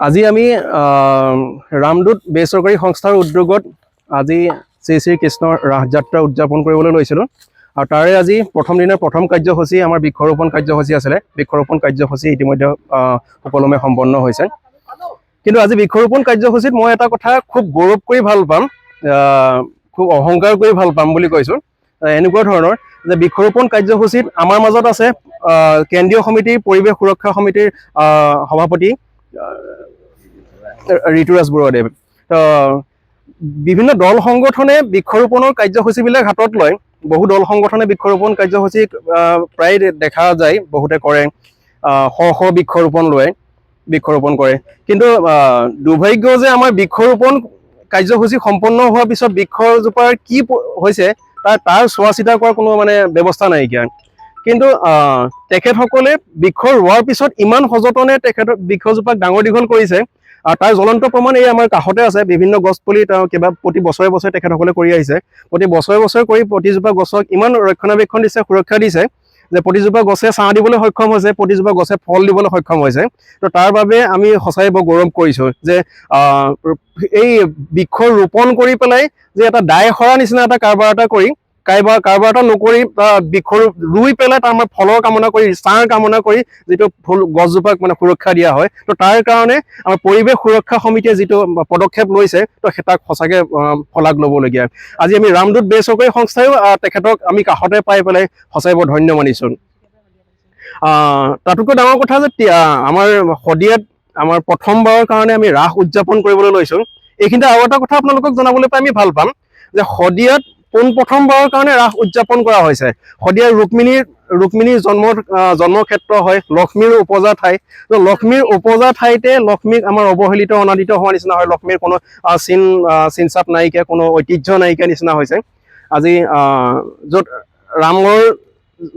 আজি আমি ৰামদূত বেচৰকাৰী সংস্থাৰ উদ্যোগত আজি শ্ৰী শ্ৰী কৃষ্ণৰ ৰাসযাত্ৰা উদযাপন কৰিবলৈ লৈছিলোঁ আৰু তাৰে আজি প্ৰথম দিনৰ প্ৰথম কাৰ্যসূচী আমাৰ বৃক্ষৰোপণ কাৰ্যসূচী আছিলে। বৃক্ষৰোপণ কাৰ্যসূচী ইতিমধ্যে সুকলমে সম্পন্ন হৈছে। কিন্তু আজি বৃক্ষৰোপণ কাৰ্যসূচীত মই এটা কথা খুব গৌৰৱ কৰি ভাল পাম, খুব অহংকাৰ কৰি ভাল পাম বুলি কৈছোঁ। এনেকুৱা ধৰণৰ যে বৃক্ষৰোপণ কাৰ্যসূচীত আমাৰ মাজত আছে কেন্দ্ৰীয় সমিতিৰ পৰিৱেশ সুৰক্ষা সমিতিৰ সভাপতি ঋতুৰাজ বৰুৱাদেৱ। বিভিন্ন দল সংগঠনে বৃক্ষৰোপণৰ কাৰ্যসূচীবিলাক হাতত লয়। বহু দল সংগঠনে বৃক্ষৰোপণ কাৰ্যসূচী প্ৰায় দেখা যায়, বহুতে কৰে, শ বৃক্ষৰোপণ বৃক্ষৰোপণ কৰে। কিন্তু দুৰ্ভাগ্য যে আমাৰ বৃক্ষৰোপণ কাৰ্যসূচী সম্পন্ন হোৱাৰ পিছত বৃক্ষজোপাৰ কি হৈছে তাৰ চোৱা চিতা কৰাৰ কোনো ব্যৱস্থা নাইকিয়া। কিন্তু তেখেতসকলে বৃক্ষ ৰোৱাৰ পিছত ইমান সযতনে তেখেতৰ বৃক্ষজোপাক ডাঙৰ দীঘল কৰিছে, আৰু তাৰ জ্বলন্ত প্ৰমাণ এই আমাৰ কাষতে আছে। বিভিন্ন গছ পুলি প্ৰতি বছৰে বছৰে তেখেতসকলে কৰি আহিছে। প্ৰতি বছৰে বছৰে কৰি প্ৰতিজোপা গছক ইমান ৰক্ষণাবেক্ষণ দিছে, সুৰক্ষা দিছে যে প্ৰতিজোপা গছে ছাঁ দিবলৈ সক্ষম হৈছে, প্ৰতিজোপা গছে ফল দিবলৈ সক্ষম হৈছে। তো তাৰ বাবে আমি সঁচাই বৰ গৌৰৱ কৰিছোঁ যে এই বৃক্ষ ৰোপণ কৰি পেলাই যে এটা দায় সৰা নিচিনা এটা কাৰবাৰ এটা নকৰি বৃক্ষ ৰুই পেলাই তাৰ ফলৰ কামনা কৰি, ছাঁৰ কামনা কৰি যিটো গছজোপাক সুৰক্ষা দিয়া হয়। তো তাৰ কাৰণে আমাৰ পৰিৱেশ সুৰক্ষা সমিতিয়ে যিটো পদক্ষেপ লৈছে, তো তাক সঁচাকৈ শলাগ ল'বলগীয়া। আজি আমি ৰামদূত বেচৰকাৰী সংস্থাইও তেখেতক আমি কাষতে পাই পেলাই সঁচাই বৰ ধন্য মানিছোঁ। তাতোকৈ ডাঙৰ কথা যে আমাৰ শদিয়াত আমাৰ প্ৰথমবাৰৰ কাৰণে আমি ৰাস উদযাপন কৰিবলৈ লৈছোঁ। এইখিনিতে আৰু এটা কথা আপোনালোকক জনাবলৈ পাই আমি ভাল পাম যে শদিয়াত পোনপ্ৰথমবাৰৰ কাৰণে ৰাস উদযাপন কৰা হৈছে। শদিয়াৰ ৰুক্মিণীৰ জন্মক্ষেত্ৰ হয়, লক্ষ্মীৰ উপজা ঠাই। লক্ষ্মীৰ উপজা ঠাইতে লক্ষ্মীক আমাৰ অৱহেলিত অনাদিত হোৱাৰ নিচিনা হয়। লক্ষ্মীৰ কোনো চিনচাপ নাইকিয়া, কোনো ঐতিহ্য নাইকিয়া নিচিনা হৈছে। আজি য'ত ৰামৰ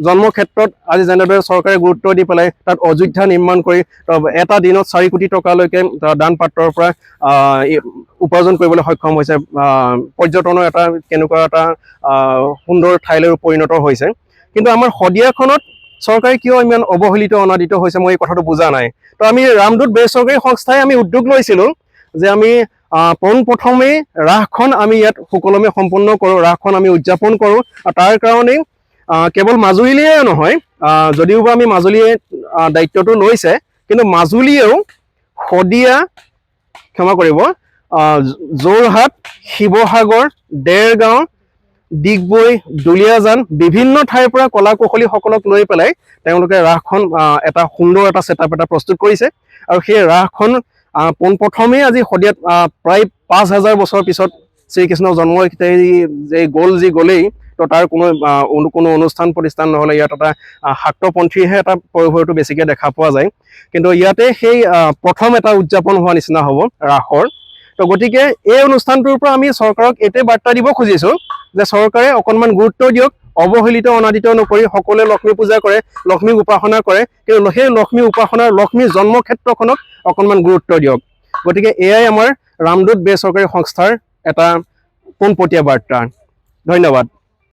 জন্মক্ষেত্ৰত আজি যেনেদৰে চৰকাৰে গুৰুত্ব দি পেলাই তাত অযোধ্যা নিৰ্মাণ কৰি এটা দিনত 4 কোটি টকালৈকে দান পাত্ৰৰ পৰা উপাৰ্জন কৰিবলৈ সক্ষম হৈছে, পৰ্যটনৰ এটা কেনেকুৱা এটা সুন্দৰ ঠাইলৈ পৰিণত হৈছে। কিন্তু আমাৰ শদিয়াখনত চৰকাৰে কিয় ইমান অৱহেলিত অনাদিত হৈছে, মই এই কথাটো বুজা নাই। তো আমি ৰামদূত বেচৰকাৰী সংস্থাই আমি উদ্যোগ লৈছিলোঁ যে আমি পোনপ্ৰথমেই ৰাসখন আমি ইয়াত সুকলমে সম্পন্ন কৰোঁ, ৰাসখন আমি উদযাপন কৰোঁ। আৰু তাৰ কাৰণেই কেৱল মাজুলীয়ে নহয়, যদিওবা আমি মাজুলীয়ে দায়িত্বটো লৈছে, কিন্তু মাজুলীয়েও শদিয়া, ক্ষমা কৰিব, যোৰহাট, শিৱসাগৰ, দেৰগাঁও, ডিগবৈ, দুলীয়াজান বিভিন্ন ঠাইৰ পৰা কলা কৌশলীসকলক লৈ পেলাই তেওঁলোকে ৰাসখন এটা সুন্দৰ এটা ছেটআপ এটা প্ৰস্তুত কৰিছে। আৰু সেই ৰাসখন পোনপ্ৰথমেই আজি শদিয়াত প্ৰায় 5000 বছৰৰ পিছত শ্ৰীকৃষ্ণৰ জন্ম গ'লেই, তো তাৰ কোনো অনুষ্ঠান প্ৰতিষ্ঠান নহ'লে ইয়াত এটা শাক্তপন্থীহে এটা পৰিভৰটো বেছিকৈ দেখা পোৱা যায়। কিন্তু ইয়াতে সেই প্ৰথম এটা উদযাপন হোৱা নিচিনা হ'ব ৰাসৰ। তো গতিকে এই অনুষ্ঠানটোৰ পৰা আমি চৰকাৰক এইটোৱে বাৰ্তা দিব খুজিছোঁ যে চৰকাৰে অকণমান গুৰুত্ব দিয়ক, অৱহেলিত অনাদিত নকৰি সকলোৱে লক্ষ্মী পূজা কৰে, লক্ষ্মীক উপাসনা কৰে, কিন্তু সেই লক্ষ্মী উপাসনাৰ লক্ষ্মীৰ জন্মক্ষেত্ৰখনক অকণমান গুৰুত্ব দিয়ক। গতিকে এয়াই আমাৰ ৰামদূত বেচৰকাৰী সংস্থাৰ এটা পোনপটীয়া বাৰ্তা। ধন্যবাদ।